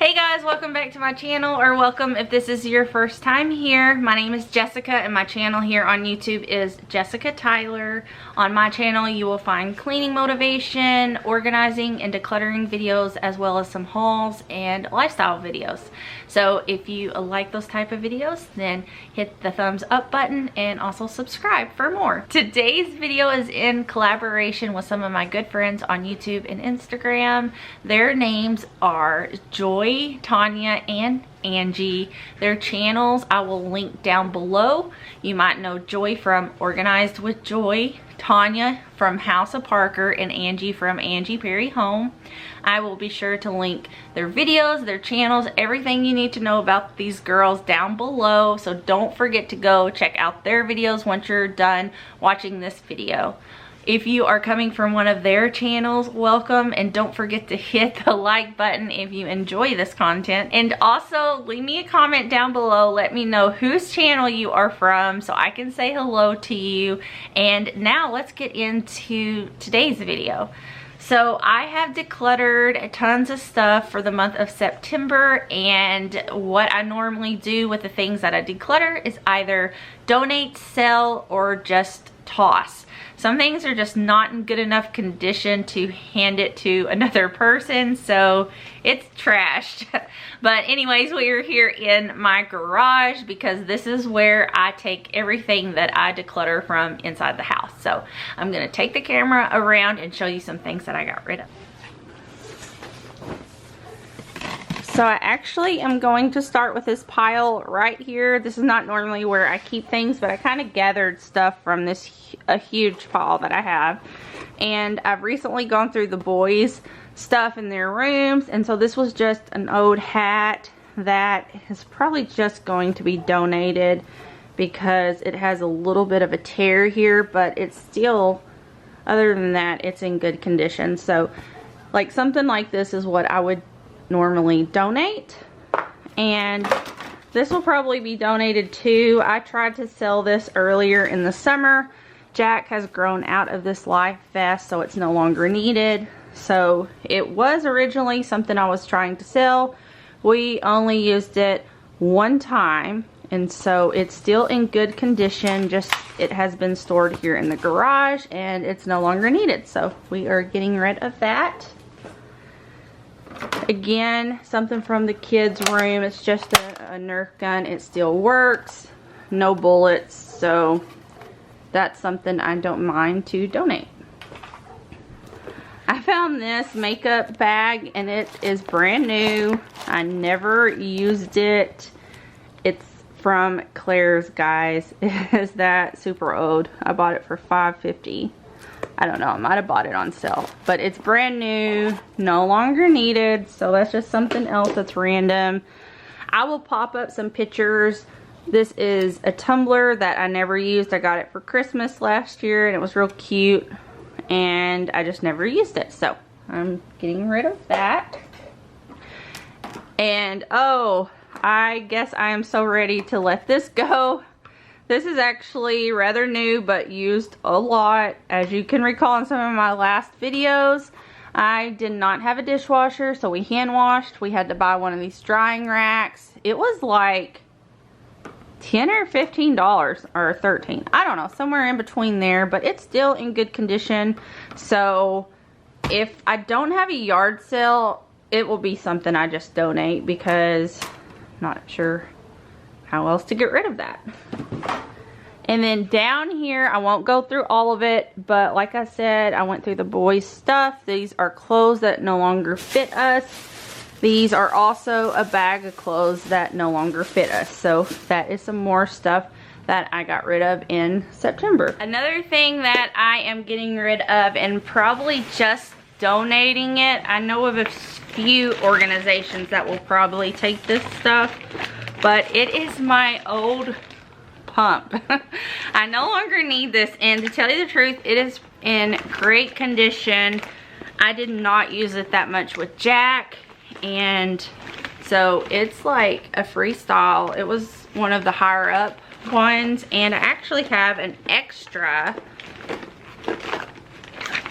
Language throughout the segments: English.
Hey guys, welcome back to my channel, or welcome if this is your first time here. My name is Jessica and my channel here on YouTube is Jessica Tyler. On my channel you will find cleaning motivation, organizing and decluttering videos, as well as some hauls and lifestyle videos. So if you like those type of videos, then hit the thumbs up button and also subscribe for more. Today's video is in collaboration with some of my good friends on YouTube and Instagram. Their names are Joy, Tonya, and Angie. Their channels I will link down below. You might know Joy from Organized with Joy, Tonya from House of Parker, and Angie from Angie Perry Home. I will be sure to link their videos, their channels, everything you need to know about these girls down below. So don't forget to go check out their videos once you're done watching this video. If you are coming from one of their channels, welcome, and don't forget to hit the like button if you enjoy this content. And also leave me a comment down below. Let me know whose channel you are from so I can say hello to you. And now let's get into today's video. So I have decluttered tons of stuff for the month of September, and what I normally do with the things that I declutter is either donate, sell, or just toss. Some things are just not in good enough condition to hand it to another person, so it's trashed. But anyways, we are here in my garage because this is where I take everything that I declutter from inside the house. So I'm gonna take the camera around and show you some things that I got rid of. So I actually am going to start with this pile right here. This is not normally where I keep things, but I kind of gathered stuff from a huge pile that I have. And I've recently gone through the boys' stuff in their rooms, and so this was just an old hat that is probably just going to be donated because it has a little bit of a tear here, but it's still, other than that, it's in good condition. So like something like this is what I would normally donate, and this will probably be donated too. I tried to sell this earlier in the summer. Jack has grown out of this life vest, so it's no longer needed. So it was originally something I was trying to sell. We only used it one time, and so it's still in good condition, just it has been stored here in the garage and it's no longer needed, so we are getting rid of that. Again, something from the kids' room. It's just a Nerf gun. It still works. No bullets. So that's something I don't mind to donate. I found this makeup bag and it is brand new. I never used it. It's from Claire's, guys. It is that super old. I bought it for $5.50. I don't know, I might have bought it on sale, but it's brand new, no longer needed, so that's just something else that's random. I will pop up some pictures. This is a tumbler that I never used. I got it for Christmas last year and it was real cute, and I just never used it, so I'm getting rid of that. And oh, I guess I am so ready to let this go. This is actually rather new, but used a lot. As you can recall in some of my last videos, I did not have a dishwasher, so we hand washed. We had to buy one of these drying racks. It was like $10 or $15 or $13. I don't know, somewhere in between there, but it's still in good condition. So if I don't have a yard sale, it will be something I just donate because I'm not sure how else to get rid of that. And then down here, I won't go through all of it, but like I said, I went through the boys' stuff. These are clothes that no longer fit us. These are also a bag of clothes that no longer fit us. So that is some more stuff that I got rid of in September. Another thing that I am getting rid of and probably just donating it, I know of a few organizations that will probably take this stuff, but it is my old pump. I no longer need this, and to tell you the truth, it is in great condition. I did not use it that much with Jack, and so it's like a freestyle. It was one of the higher up ones, and I actually have an extra.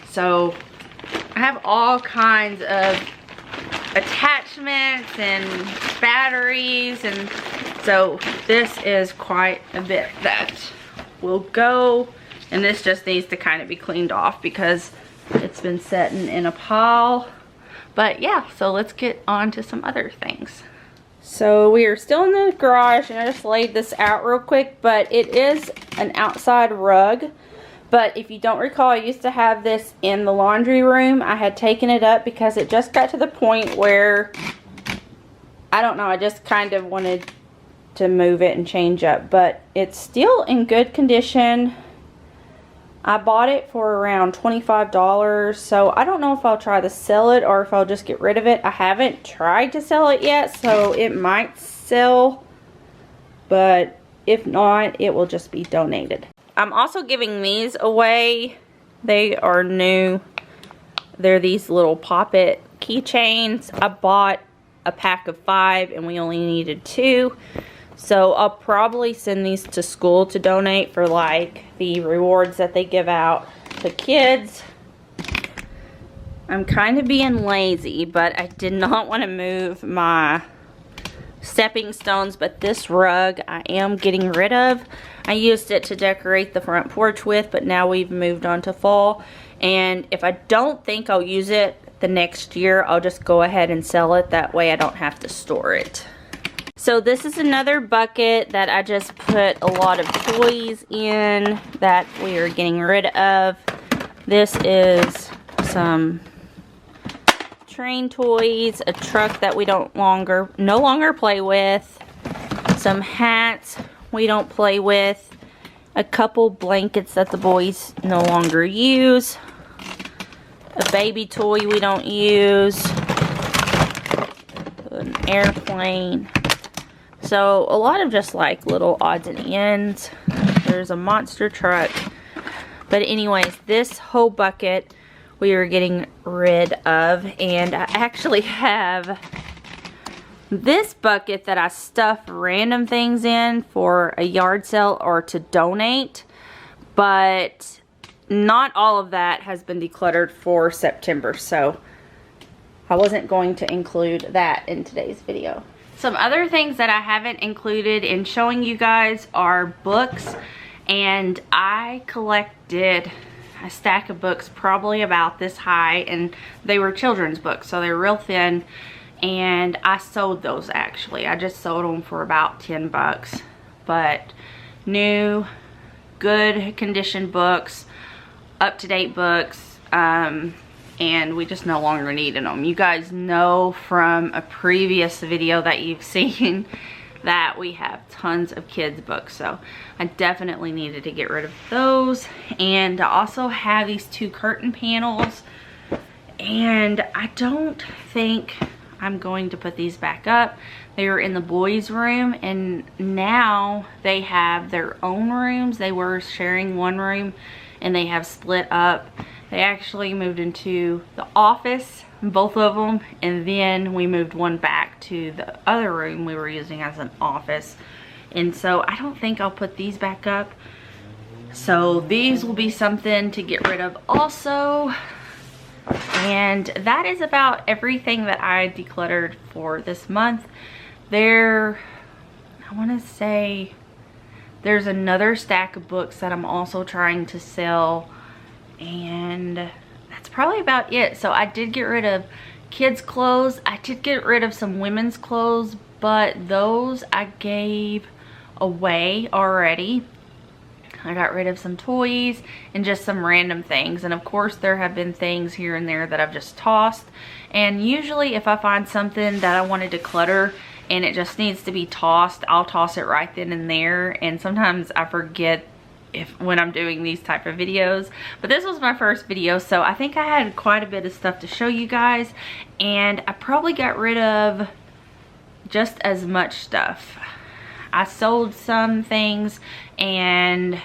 So I have all kinds of attachments and batteries, and so this is quite a bit that will go, and this just needs to kind of be cleaned off because it's been sitting in a pile. But yeah, so let's get on to some other things. So we are still in the garage, and I just laid this out real quick, but it is an outside rug. But if you don't recall, I used to have this in the laundry room. I had taken it up because it just got to the point where, I don't know, I just kind of wanted to move it and change up. But it's still in good condition. I bought it for around $25, so I don't know if I'll try to sell it or if I'll just get rid of it. I haven't tried to sell it yet, so it might sell, but if not, it will just be donated. I'm also giving these away. They are new. They're these little pop-it keychains. I bought a pack of 5 and we only needed 2. So I'll probably send these to school to donate for like the rewards that they give out to kids. I'm kind of being lazy, but I did not want to move my stepping stones, but this rug I am getting rid of. I used it to decorate the front porch with, but now we've moved on to fall, and if I don't think I'll use it the next year, I'll just go ahead and sell it. That way I don't have to store it. So this is another bucket that I just put a lot of toys in that we are getting rid of. This is some train toys, a truck that we no longer play with, some hats we don't play with, a couple blankets that the boys no longer use, a baby toy we don't use, an airplane. So a lot of just like little odds and ends. There's a monster truck. But anyways, this whole bucket we are getting rid of, and I actually have this bucket that I stuff random things in for a yard sale or to donate, but not all of that has been decluttered for September, so I wasn't going to include that in today's video. Some other things that I haven't included in showing you guys are books, and I collected a stack of books probably about this high, and they were children's books, so they're real thin, and I sold those actually. I just sold them for about 10 bucks, but new, good condition books, up-to-date books, and we just no longer needed them. You guys know from a previous video that you've seen that we have tons of kids books, so I definitely needed to get rid of those. And I also have these 2 curtain panels, and I don't think I'm going to put these back up. They were in the boys' room, and now they have their own rooms. They were sharing one room, and they have split up. They actually moved into the office, both of them, and then we moved one back to the other room we were using as an office. And so I don't think I'll put these back up. So these will be something to get rid of also. And that is about everything that I decluttered for this month. I want to say there's another stack of books that I'm also trying to sell, and that's probably about it. So I did get rid of kids clothes. I did get rid of some women's clothes, but those I gave away already. I got rid of some toys and just some random things, and of course there have been things here and there that I've just tossed. And usually if I find something that I want to declutter and it just needs to be tossed, I'll toss it right then and there. And sometimes I forget when I'm doing these type of videos, but this was my first video, so I think I had quite a bit of stuff to show you guys, and I probably got rid of just as much stuff. I sold some things and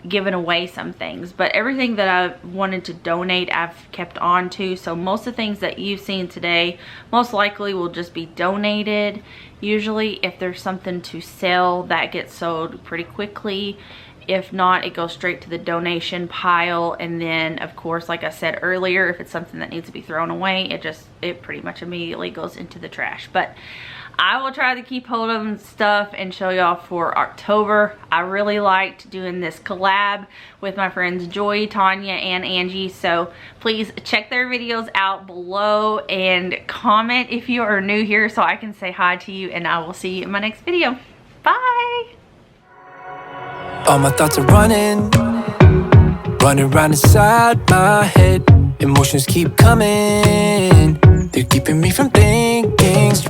given away some things, but everything that I wanted to donate I've kept on to. So most of the things that you've seen today most likely will just be donated. Usually if there's something to sell, that gets sold pretty quickly, If not, it goes straight to the donation pile. And then of course, like I said earlier, if it's something that needs to be thrown away, it pretty much immediately goes into the trash. But I will try to keep hold of stuff and show y'all for October. I really liked doing this collab with my friends Joy, Tonya, and Angie. So please check their videos out below and comment if you are new here so I can say hi to you, and I will see you in my next video. Bye! All my thoughts are running around inside my head. Emotions keep coming, they're keeping me from thinking.